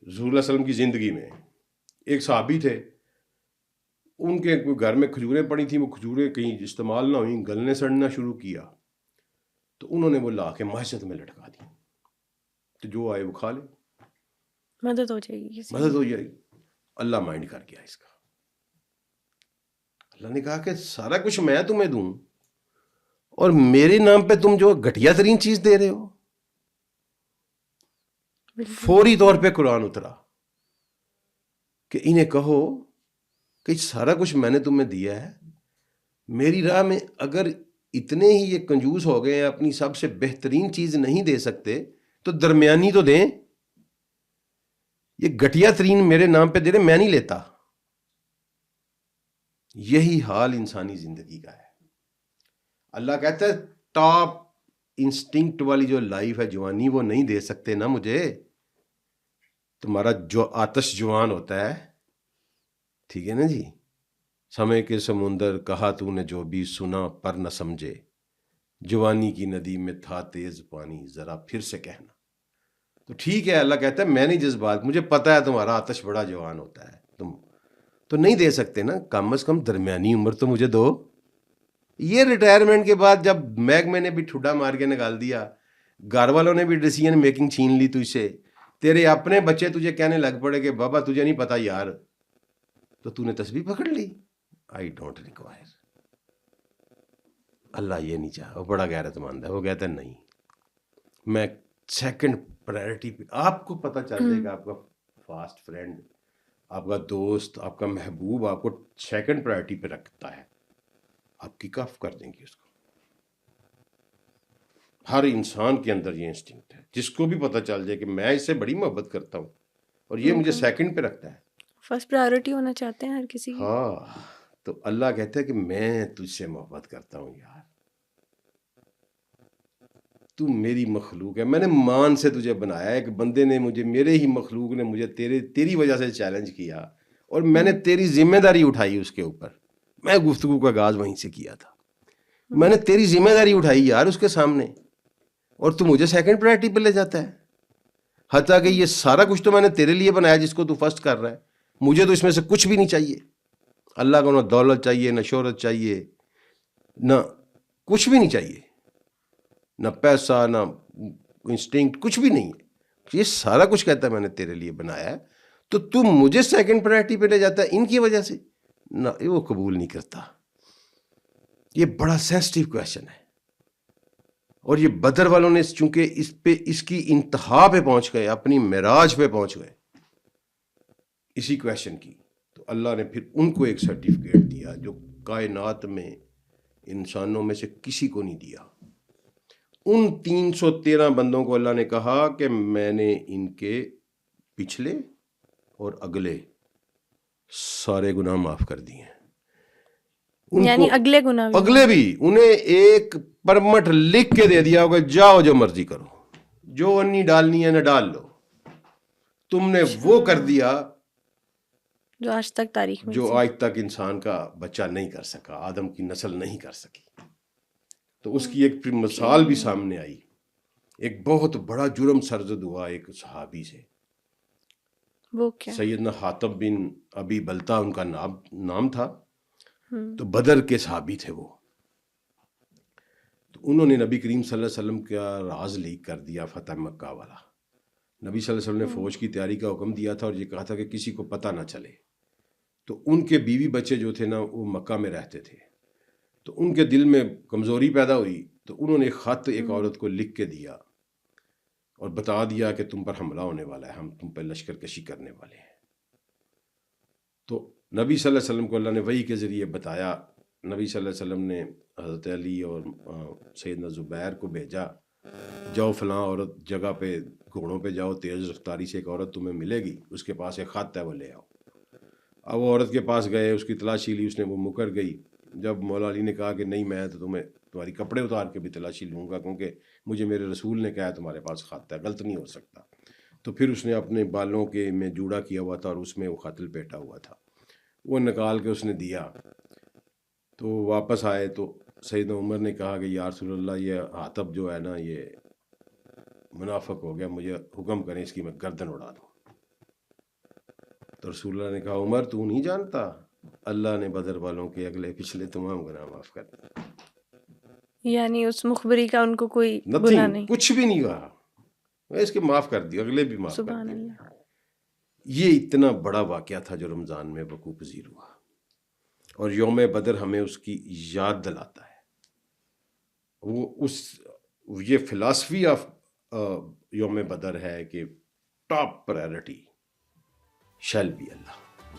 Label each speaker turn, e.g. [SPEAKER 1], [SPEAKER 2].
[SPEAKER 1] رسول اللہ علیہ وسلم کی زندگی میں ایک صحابی تھے، ان کے کوئی گھر میں کھجوریں پڑی تھیں، وہ کھجوریں کہیں استعمال نہ ہوئیں، گلنے سڑنا شروع کیا، تو انہوں نے وہ لا کے مسجد میں لٹکا دی کہ جو آئے وہ کھا لے،
[SPEAKER 2] مدد ہو جائے گی،
[SPEAKER 1] مدد ہو جائے گی۔ اللہ مائنڈ کر گیا اس کا، اللہ نے کہا کہ سارا کچھ میں تمہیں دوں اور میرے نام پہ تم جو گھٹیا ترین چیز دے رہے ہو۔ فوری طور پہ قرآن اترا کہ انہیں کہو کہ سارا کچھ میں نے تمہیں دیا ہے، میری راہ میں اگر اتنے ہی یہ کنجوس ہو گئے ہیں، اپنی سب سے بہترین چیز نہیں دے سکتے تو درمیانی تو دیں، یہ گھٹیا ترین میرے نام پہ دے رہے، میں نہیں لیتا۔ یہی حال انسانی زندگی کا ہے۔ اللہ کہتا ہے ٹاپ انسٹنکٹ والی جو لائف ہے، جوانی، وہ نہیں دے سکتے نا مجھے۔ تمہارا جو آتش جوان ہوتا ہے، ٹھیک ہے نا جی، سمے کے سمندر کہا تو نے جو بھی سنا پر نہ سمجھے، جوانی کی ندی میں تھا تیز پانی ذرا پھر سے کہنا۔ تو ٹھیک ہے، اللہ کہتا ہے میں نہیں جذبات، مجھے پتا ہے تمہارا آتش بڑا جوان ہوتا ہے، تم تو نہیں دے سکتے نا، کم از کم درمیانی عمر تو مجھے دو۔ یہ ریٹائرمنٹ کے بعد جب محکمے نے بھی ٹھڈا مار کے نکال دیا، گھر والوں نے بھی ڈیسیژن میکنگ چھین لی تجھ سے، تیرے اپنے بچے تجھے کہنے لگ پڑے کہ بابا تجھے نہیں پتا یار، تو تو نے تسبیح پکڑ لی، آئی ڈونٹ ریکوائر۔ اللہ یہ نہیں چاہا، وہ بڑا غیرت مند ہے، وہ کہتا ہے نہیں، میں سیکنڈ پرائرٹی پہ، آپ کو پتہ چل جائے گا، آپ کا فاسٹ فرینڈ، آپ کا دوست، آپ کا محبوب آپ کو سیکنڈ پرائرٹی پہ رکھتا ہے، آپ کی کف کر دیں گے اس کو۔ ہر انسان کے اندر یہ انسٹنکٹ ہے، جس کو بھی پتہ چل جائے کہ میں اس سے بڑی محبت کرتا ہوں اور یہ مجھے سیکنڈ پہ رکھتا ہے،
[SPEAKER 2] فرسٹ پرائیورٹی ہونا چاہتے ہیں ہر کسی کی۔
[SPEAKER 1] ہاں، تو اللہ کہتا ہے کہ میں تجھ سے محبت کرتا ہوں یار، تو میری مخلوق ہے، میں نے مان سے تجھے بنایا ہے، ایک بندے نے مجھے، میرے ہی مخلوق نے مجھے تیری وجہ سے چیلنج کیا، اور میں نے تیری ذمہ داری اٹھائی اس کے اوپر۔ میں گفتگو کا آغاز وہیں سے کیا تھا، میں نے تیری ذمہ داری اٹھائی یار اس کے سامنے، اور تو مجھے سیکنڈ پرائرٹی پہ لے جاتا ہے، حتیٰ کہ یہ سارا کچھ تو میں نے تیرے لیے بنایا جس کو تو فرسٹ کر رہا ہے، مجھے تو اس میں سے کچھ بھی نہیں چاہیے۔ اللہ کو نہ دولت چاہیے، نہ شہرت چاہیے، نہ کچھ بھی نہیں چاہیے، نہ پیسہ، نہ انسٹنکٹ، کچھ بھی نہیں ہے، یہ سارا کچھ کہتا ہے میں نے تیرے لیے بنایا ہے، تو تم مجھے سیکنڈ پرائرٹی پہ لے جاتا ہے ان کی وجہ سے، نہ وہ قبول نہیں کرتا۔ یہ بڑا سینسٹیو کویشچن ہے، اور یہ بدر والوں نے چونکہ اس کی انتہا پہ پہنچ گئے، اپنی معراج پہ پہنچ گئے اسی کویشچن کی، تو اللہ نے پھر ان کو ایک سرٹیفکیٹ دیا جو کائنات میں انسانوں میں سے کسی کو نہیں دیا۔ ان 313 بندوں کو اللہ نے کہا کہ میں نے ان کے پچھلے اور اگلے سارے گناہ معاف کر دیے ہیں،
[SPEAKER 2] یعنی اگلے گناہ بھی،
[SPEAKER 1] اگلے بھی، انہیں ایک پرمٹ لکھ کے دے دیا ہوگا، جاؤ جو مرضی کرو، جو انی ڈالنی ہے نہ ڈال لو، تم نے وہ کر دیا
[SPEAKER 2] جو آج تک تاریخ میں،
[SPEAKER 1] جو آج تک انسان کا بچہ نہیں کر سکا، آدم کی نسل نہیں کر سکی۔ تو اس کی ایک مثال بھی سامنے آئی، ایک بہت بڑا جرم سرزد ہوا ایک صحابی سے،
[SPEAKER 2] وہ کیا؟
[SPEAKER 1] سیدنا حاتب بن ابی بلتا ان کا نام تھا، تو بدر کے صحابی تھے وہ، تو انہوں نے نبی کریم صلی اللہ علیہ وسلم کا راز لیک کر دیا، فتح مکہ والا۔ نبی صلی اللہ علیہ وسلم نے فوج کی تیاری کا حکم دیا تھا اور یہ کہا تھا کہ کسی کو پتہ نہ چلے، تو ان کے بیوی بچے جو تھے نا وہ مکہ میں رہتے تھے، تو ان کے دل میں کمزوری پیدا ہوئی، تو انہوں نے خط ایک عورت کو لکھ کے دیا اور بتا دیا کہ تم پر حملہ ہونے والا ہے، ہم تم پر لشکر کشی کرنے والے ہیں۔ تو نبی صلی اللہ علیہ وسلم کو اللہ نے وحی کے ذریعے بتایا، نبی صلی اللہ علیہ وسلم نے حضرت علی اور سیدنا زبیر کو بھیجا، جاؤ فلاں عورت جگہ پہ، گھوڑوں پہ جاؤ، تیز رفتاری سے ایک عورت تمہیں ملے گی، اس کے پاس ایک خط ہے، وہ لے آؤ۔ اب وہ عورت کے پاس گئے، اس کی تلاشی لی، اس نے، وہ مکر گئی۔ جب مولا علی نے کہا کہ نہیں، میں تو تمہاری کپڑے اتار کے بھی تلاشی لوں گا، کیونکہ مجھے میرے رسول نے کہا ہے تمہارے پاس خط ہے، غلط نہیں ہو سکتا، تو پھر اس نے اپنے بالوں کے میں جوڑا کیا ہوا تھا اور اس میں وہ خط لپیٹا ہوا تھا، وہ نکال کے اس نے دیا۔ تو واپس آئے تو سیدنا عمر نے کہا کہ یا رسول اللہ، یہ حاتب جو ہے نا یہ منافق ہو گیا، مجھے حکم کریں اس کی میں گردن اڑا دوں۔ تو رسول اللہ نے کہا عمر تو نہیں جانتا اللہ نے بدر والوں کے اگلے پچھلے تمام گناہ معاف کر دیا.
[SPEAKER 2] یعنی اس مخبری کا ان کو کوئی گناہ
[SPEAKER 1] نتھنگ،
[SPEAKER 2] نہیں.
[SPEAKER 1] کچھ بھی نہیں کہا، میں اس کے معاف کر دی، اگلے بھی معاف کر
[SPEAKER 2] سبحان
[SPEAKER 1] دی.
[SPEAKER 2] اللہ.
[SPEAKER 1] یہ اتنا بڑا واقعہ تھا جو رمضان میں وقوع پذیر ہوا، اور یوم بدر ہمیں اس کی یاد دلاتا ہے. یہ فلاسفی آف یوم بدر ہے کہ top priority shall be Allah.